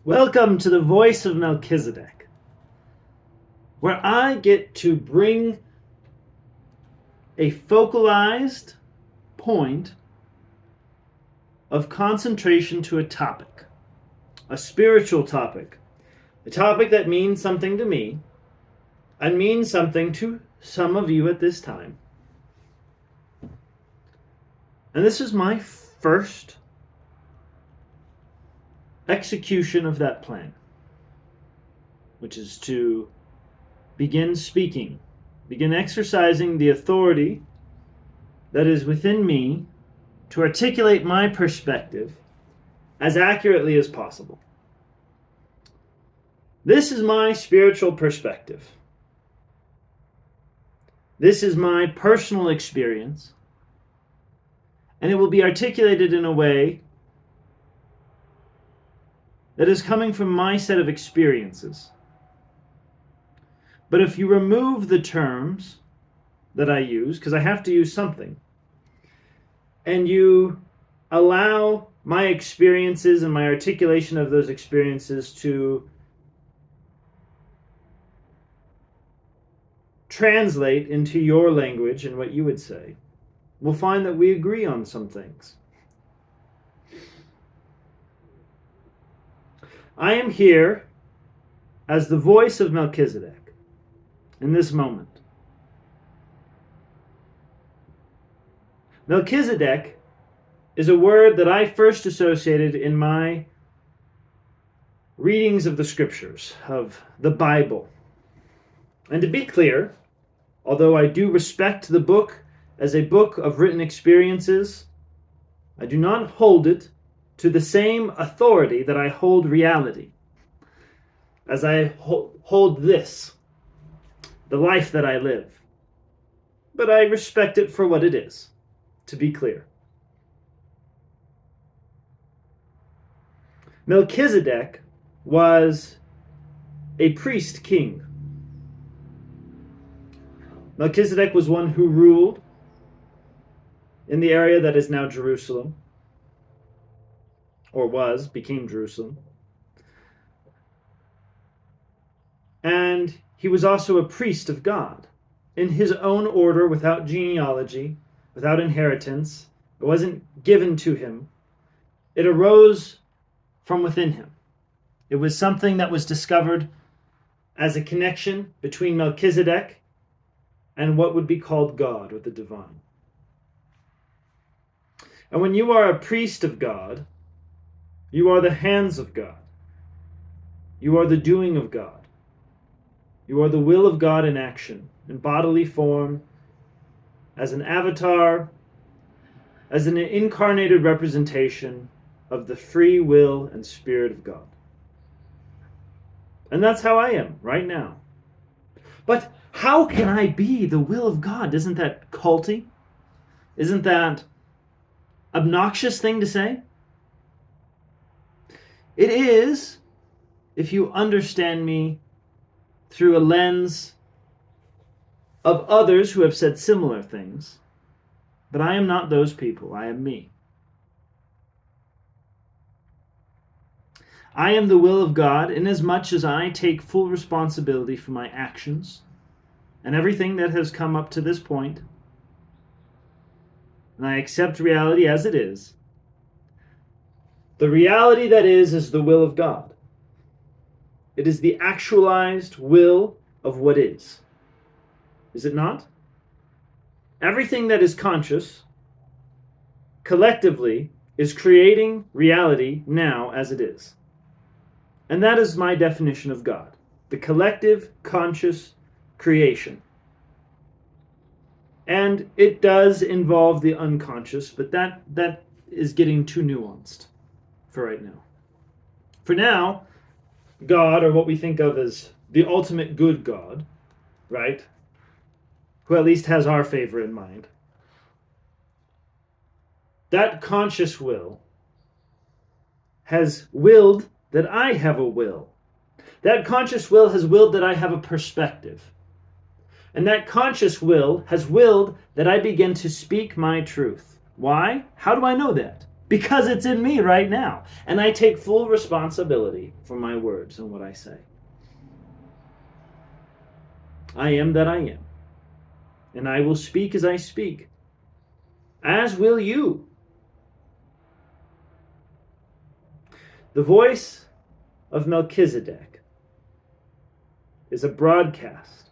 Welcome to the Voice of Melchizedek, where I get to bring a focalized point of concentration to a topic, a spiritual topic, a topic that means something to me and means something to some of you at this time. And this is my first execution of that plan, which is to begin speaking, begin exercising the authority that is within me to articulate my perspective as accurately as possible. This is my spiritual perspective. This is my personal experience, and it will be articulated in a way that is coming from my set of experiences. But if you remove the terms that I use, because I have to use something, and you allow my experiences and my articulation of those experiences to translate into your language and what you would say, we'll find that we agree on some things. I am here as the voice of Melchizedek in this moment. Melchizedek is a word that I first associated in my readings of the scriptures, of the Bible. And to be clear, although I do respect the book as a book of written experiences, I do not hold it to the same authority that I hold reality, as I hold this, the life that I live. But I respect it for what it is, to be clear. Melchizedek was a priest king. Melchizedek was one who ruled in the area that is now Jerusalem, or became Jerusalem. And he was also a priest of God, in his own order, without genealogy, without inheritance. It wasn't given to him. It arose from within him. It was something that was discovered as a connection between Melchizedek and what would be called God, or the divine. And when you are a priest of God, you are the hands of God. You are the doing of God. You are the will of God in action, in bodily form, as an avatar, as an incarnated representation of the free will and spirit of God. And that's how I am right now. But how can I be the will of God? Isn't that culty? Isn't that obnoxious thing to say? It is, if you understand me through a lens of others who have said similar things. But I am not those people. I am me. I am the will of God inasmuch as I take full responsibility for my actions and everything that has come up to this point, and I accept reality as it is. The reality that is the will of God. It is the actualized will of what is. Is it not? Everything that is conscious, collectively, is creating reality now as it is. And that is my definition of God. The collective, conscious creation. And it does involve the unconscious, but that is getting too nuanced for right now. For now, God, or what we think of as the ultimate good God, right? Who at least has our favor in mind. That conscious will has willed that I have a will. That conscious will has willed that I have a perspective. And that conscious will has willed that I begin to speak my truth. Why? How do I know that? because it's in me right now. And I take full responsibility for my words and what I say. I am that I am. And I will speak as I speak. As will you. The voice of Melchizedek is a broadcast.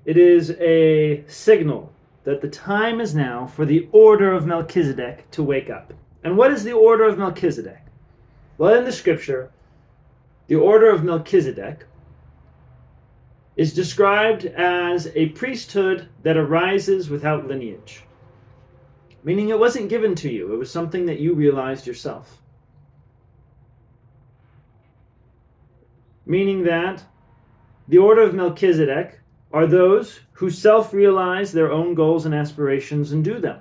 It is a signal that the time is now for the order of Melchizedek to wake up. And what is the order of Melchizedek? Well, in the scripture, the order of Melchizedek is described as a priesthood that arises without lineage. Meaning it wasn't given to you. It was something that you realized yourself. Meaning that the order of Melchizedek are those who self-realize their own goals and aspirations and do them.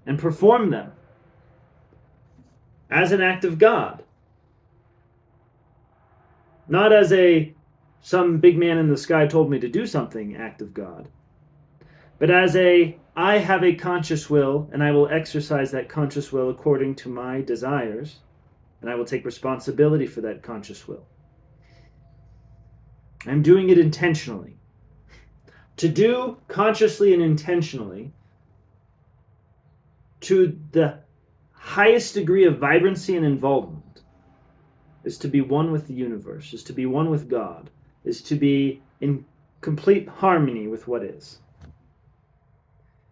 And perform them. As an act of God. Not as some big man in the sky told me to do something act of God. But as I have a conscious will, and I will exercise that conscious will according to my desires, and I will take responsibility for that conscious will. I'm doing it intentionally. To do consciously and intentionally, to the highest degree of vibrancy and involvement, is to be one with the universe, is to be one with God, is to be in complete harmony with what is.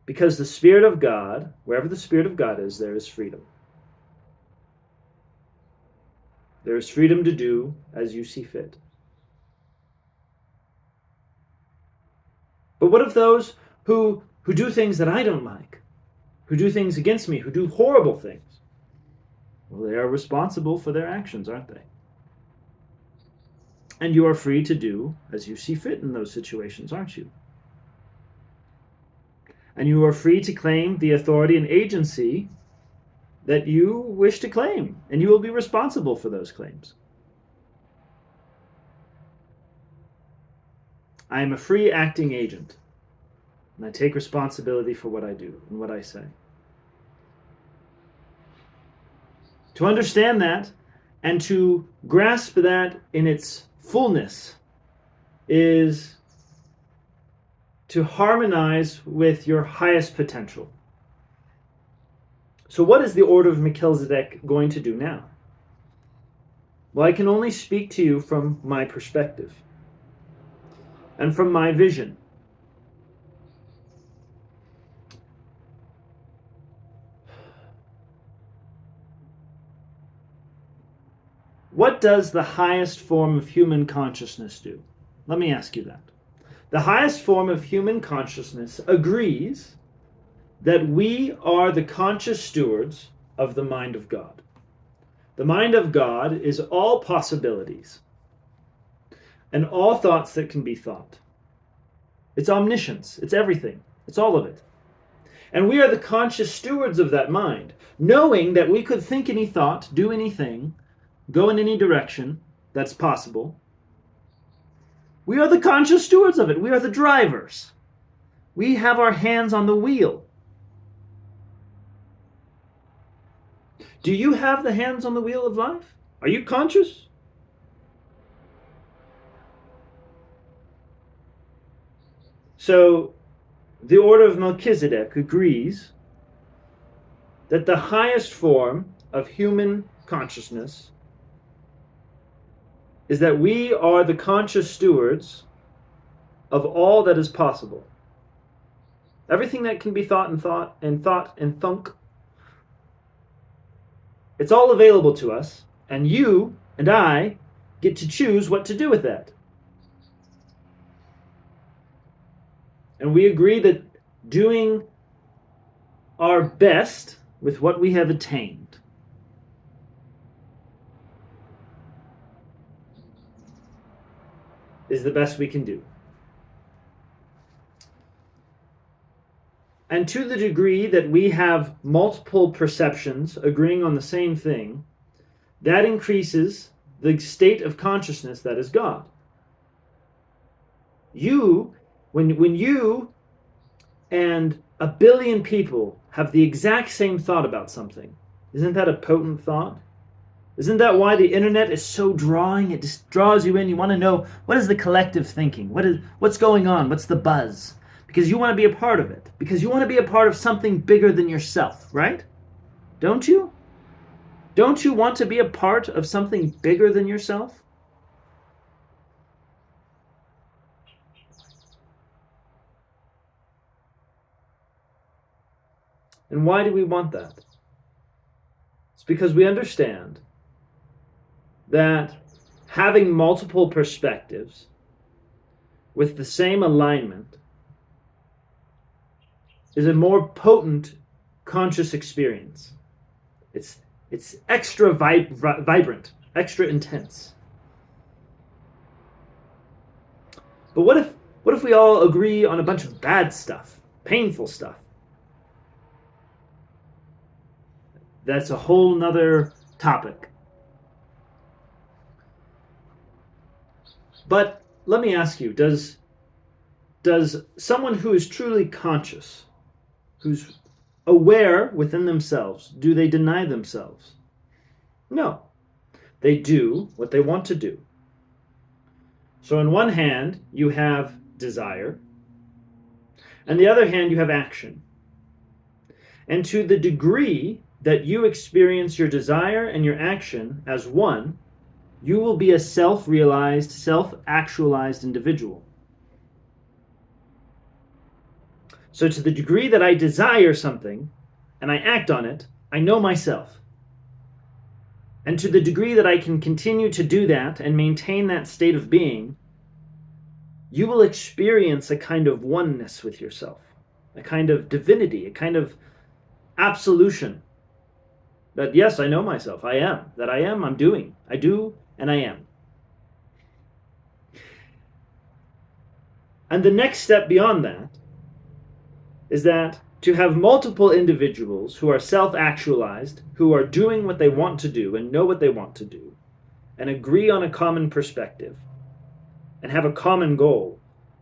Because the Spirit of God, wherever the Spirit of God is, there is freedom. There is freedom to do as you see fit. But what of those who do things that I don't like? Who do things against me? Who do horrible things? Well, they are responsible for their actions, aren't they? And you are free to do as you see fit in those situations, aren't you? And you are free to claim the authority and agency that you wish to claim, and you will be responsible for those claims. I am a free acting agent, and I take responsibility for what I do and what I say. To understand that and to grasp that in its fullness is to harmonize with your highest potential. So what is the order of Melchizedek going to do now? Well, I can only speak to you from my perspective and from my vision. What does the highest form of human consciousness do? Let me ask you that. The highest form of human consciousness agrees that we are the conscious stewards of the mind of God. The mind of God is all possibilities and all thoughts that can be thought. It's omniscience. It's everything. It's all of it. And we are the conscious stewards of that mind, knowing that we could think any thought, do anything, go in any direction that's possible. We are the conscious stewards of it. We are the drivers. We have our hands on the wheel. Do you have the hands on the wheel of life? Are you conscious? So, the order of Melchizedek agrees that the highest form of human consciousness is that we are the conscious stewards of all that is possible. Everything that can be thought and thunk, it's all available to us, and you and I get to choose what to do with that. And we agree that doing our best with what we have attained is the best we can do. And to the degree that we have multiple perceptions agreeing on the same thing, that increases the state of consciousness that is God. When you and a billion people have the exact same thought about something. Isn't that a potent thought? Isn't that why the internet is so drawing? It just draws you in. You want to know, what is the collective thinking? What's going on? What's the buzz? Because you want to be a part of it. Because you want to be a part of something bigger than yourself, right? Don't you? Don't you want to be a part of something bigger than yourself? And why do we want that? It's because we understand that having multiple perspectives with the same alignment is a more potent conscious experience. It's extra vibrant, extra intense. But what if we all agree on a bunch of bad stuff, painful stuff? That's a whole nother topic. But let me ask you, does someone who is truly conscious, who's aware within themselves, do they deny themselves? No. They do what they want to do. So on one hand, you have desire, and the other hand, you have action. And to the degree that you experience your desire and your action as one, you will be a self-realized, self-actualized individual. So to the degree that I desire something and I act on it, I know myself. And to the degree that I can continue to do that and maintain that state of being, you will experience a kind of oneness with yourself, a kind of divinity, a kind of absolution. That yes, I know myself, I am, that I am, I'm doing, I do, and I am. And the next step beyond that is that to have multiple individuals who are self-actualized, who are doing what they want to do and know what they want to do, and agree on a common perspective, and have a common goal,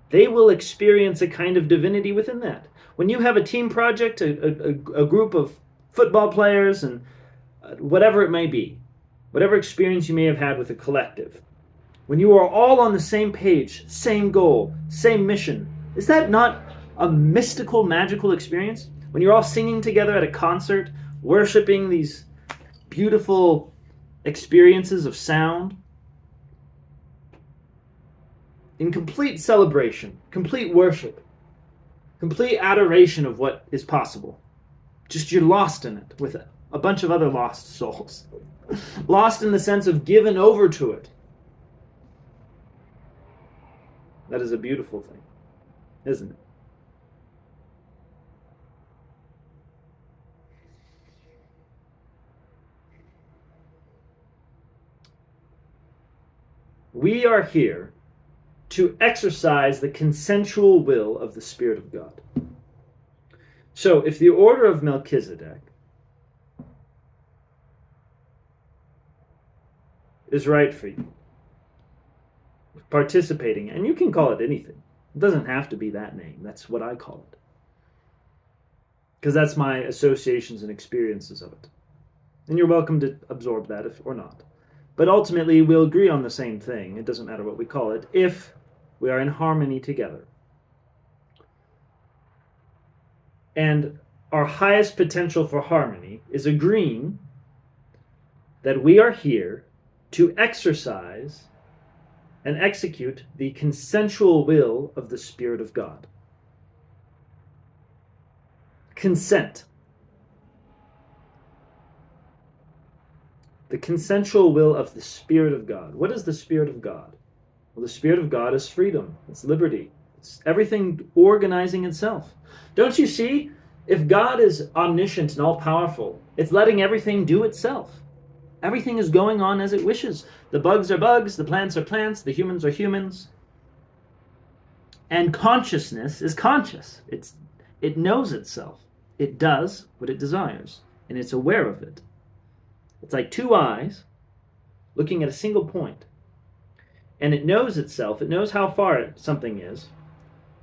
they will experience a kind of divinity within that. When you have a team project, a group of football players, and whatever it may be, whatever experience you may have had with a collective, when you are all on the same page, same goal, same mission, is that not a mystical, magical experience? When you're all singing together at a concert, worshiping these beautiful experiences of sound, in complete celebration, complete worship, complete adoration of what is possible. Just you're lost in it with a bunch of other lost souls. Lost in the sense of given over to it. That is a beautiful thing, isn't it? We are here to exercise the consensual will of the Spirit of God. So, if the order of Melchizedek is right for you, participating, and you can call it anything. It doesn't have to be that name. That's what I call it. Because that's my associations and experiences of it. And you're welcome to absorb that or not. But ultimately, we'll agree on the same thing. It doesn't matter what we call it, if we are in harmony together. And our highest potential for harmony is agreeing that we are here to exercise and execute the consensual will of the Spirit of God. Consent. The consensual will of the Spirit of God. What is the Spirit of God? Well, the Spirit of God is freedom. It's liberty. It's everything organizing itself. Don't you see? If God is omniscient and all-powerful, it's letting everything do itself. Everything is going on as it wishes. The bugs are bugs, the plants are plants, the humans are humans. And consciousness is conscious. It knows itself. It does what it desires, and it's aware of it. It's like two eyes looking at a single point. And it knows itself. It knows how far something is,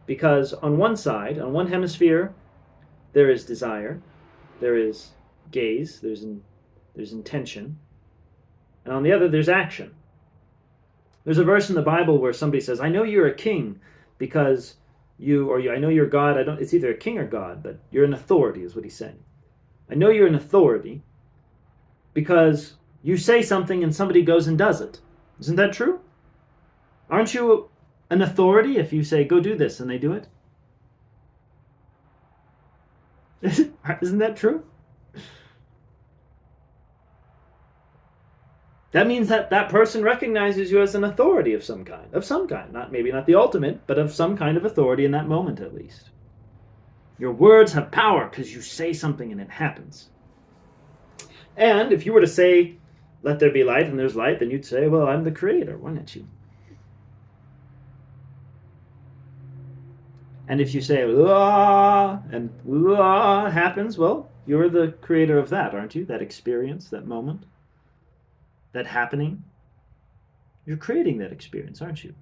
because on one side, on one hemisphere, there is desire, there is gaze, there's intention, and on the other there's action. There's a verse in the Bible where somebody says, "I know you're a king because I know you're God." It's either a king or God, but you're an authority, is what he's saying. I know you're an authority because you say something and somebody goes and does it. Isn't that true? Aren't you an authority if you say, "Go do this," and they do it? Isn't that true? That means that that person recognizes you as an authority of some kind. Maybe not the ultimate, but of some kind of authority in that moment at least. Your words have power because you say something and it happens. And if you were to say, "Let there be light," and there's light, then you'd say, "Well, I'm the creator," wouldn't you? And if you say, "Ah," and "Ah" happens, well, you're the creator of that, aren't you? That experience, that moment, that happening. You're creating that experience, aren't you?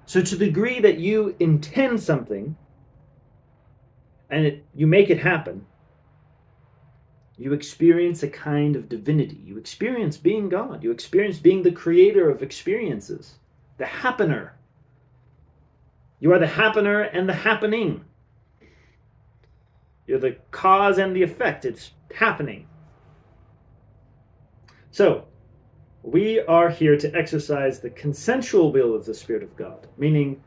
So to the degree that you intend something and you make it happen, you experience a kind of divinity. You experience being God. You experience being the creator of experiences, the happener. You are the happener and the happening. You're the cause and the effect. It's happening. So, we are here to exercise the consensual will of the Spirit of God, meaning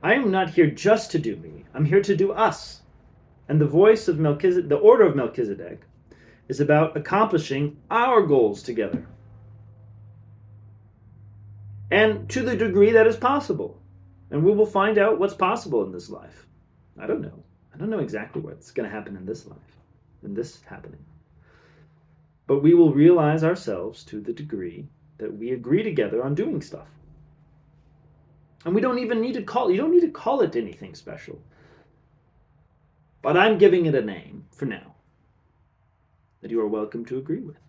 I am not here just to do me. I'm here to do us. And the voice of Melchizedek, the order of Melchizedek, is about accomplishing our goals together. And to the degree that is possible. And we will find out what's possible in this life. I don't know. I don't know exactly what's going to happen in this life, in this happening. But we will realize ourselves to the degree that we agree together on doing stuff. And we don't even need to you don't need to call it anything special. But I'm giving it a name for now that you are welcome to agree with.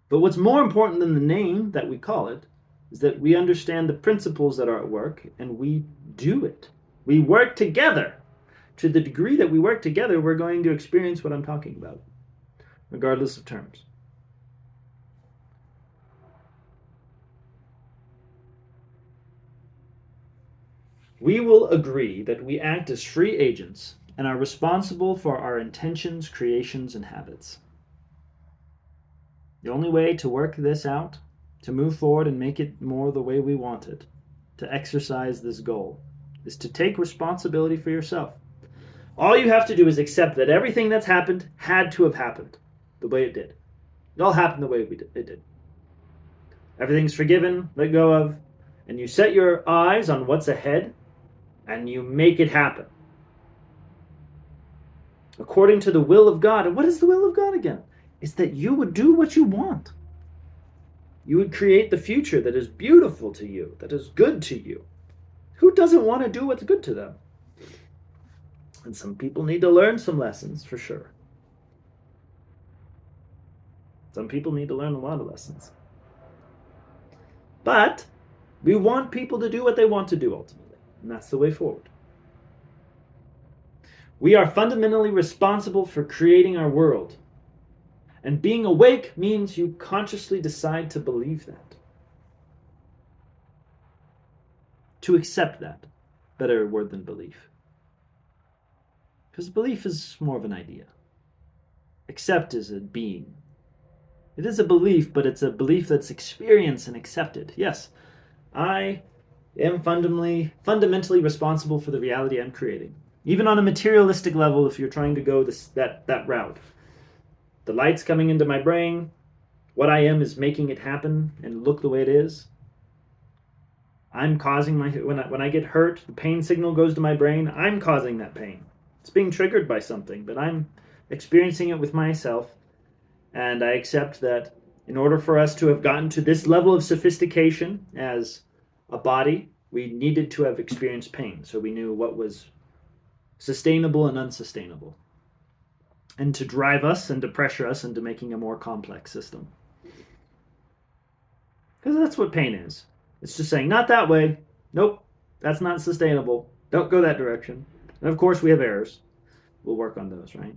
But what's more important than the name that we call it is that we understand the principles that are at work and we do it. We work together. To the degree that we work together, we're going to experience what I'm talking about, regardless of terms. We will agree that we act as free agents and are responsible for our intentions, creations, and habits. The only way to work this out, to move forward and make it more the way we want it, to exercise this goal, is to take responsibility for yourself. All you have to do is accept that everything that's happened had to have happened the way it did. It all happened the way it did. Everything's forgiven, let go of, and you set your eyes on what's ahead and you make it happen. According to the will of God. And what is the will of God again? It's that you would do what you want. You would create the future that is beautiful to you, that is good to you. Who doesn't want to do what's good to them? And some people need to learn some lessons, for sure. Some people need to learn a lot of lessons. But we want people to do what they want to do, ultimately. And that's the way forward. We are fundamentally responsible for creating our world. And being awake means you consciously decide to believe that. To accept that. Better word than belief. Because belief is more of an idea. Accept is a being. It is a belief, but it's a belief that's experienced and accepted. Yes, I am fundamentally responsible for the reality I'm creating. Even on a materialistic level, if you're trying to go that route. The light's coming into my brain. What I am is making it happen and look the way it is. I'm causing when I get hurt, the pain signal goes to my brain. I'm causing that pain. It's being triggered by something, but I'm experiencing it with myself. And I accept that in order for us to have gotten to this level of sophistication as a body, we needed to have experienced pain. So we knew what was sustainable and unsustainable. And to drive us and to pressure us into making a more complex system. Because that's what pain is. It's just saying, not that way. Nope, that's not sustainable. Don't go that direction. And of course, we have errors. We'll work on those, right?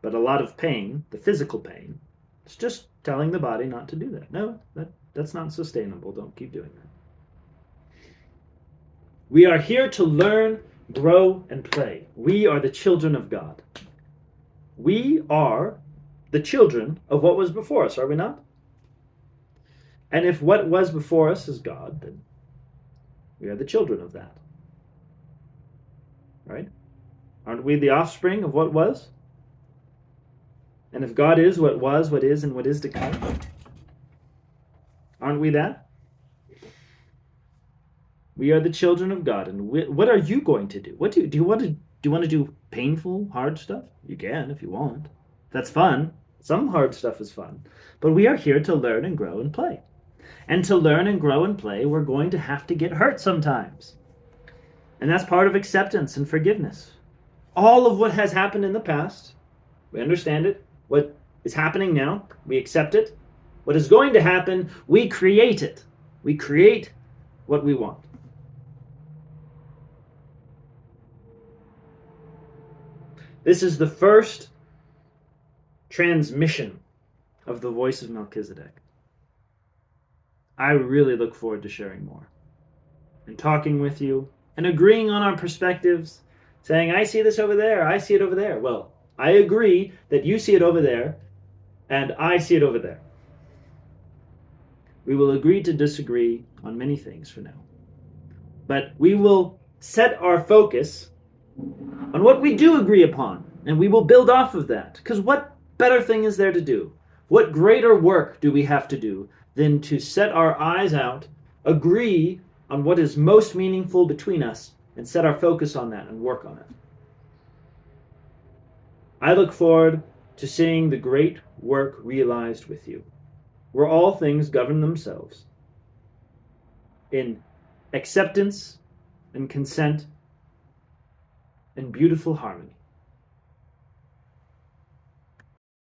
But a lot of pain, the physical pain, it's just telling the body not to do that. No, that's not sustainable. Don't keep doing that. We are here to learn, grow, and play. We are the children of God. We are the children of what was before us, are we not? And if what was before us is God, then we are the children of that. Right? Aren't we the offspring of what was? And if God is what was, what is, and what is to come, aren't we that? We are the children of God. And what are you going to do? What do you want to do? You want to do painful, hard stuff? You can if you want. That's fun. Some hard stuff is fun. But we are here to learn and grow and play. And to learn and grow and play, we're going to have to get hurt sometimes. And that's part of acceptance and forgiveness. All of what has happened in the past, we understand it. What is happening now, we accept it. What is going to happen, we create it. We create what we want. This is the first transmission of the voice of Melchizedek. I really look forward to sharing more and talking with you and agreeing on our perspectives, saying, I see this over there, I see it over there. Well, I agree that you see it over there and I see it over there. We will agree to disagree on many things for now. But we will set our focus on what we do agree upon, and we will build off of that. Because what better thing is there to do? What greater work do we have to do than to set our eyes out, agree on what is most meaningful between us, and set our focus on that and work on it? I look forward to seeing the great work realized with you, where all things govern themselves in acceptance and consent and beautiful harmony.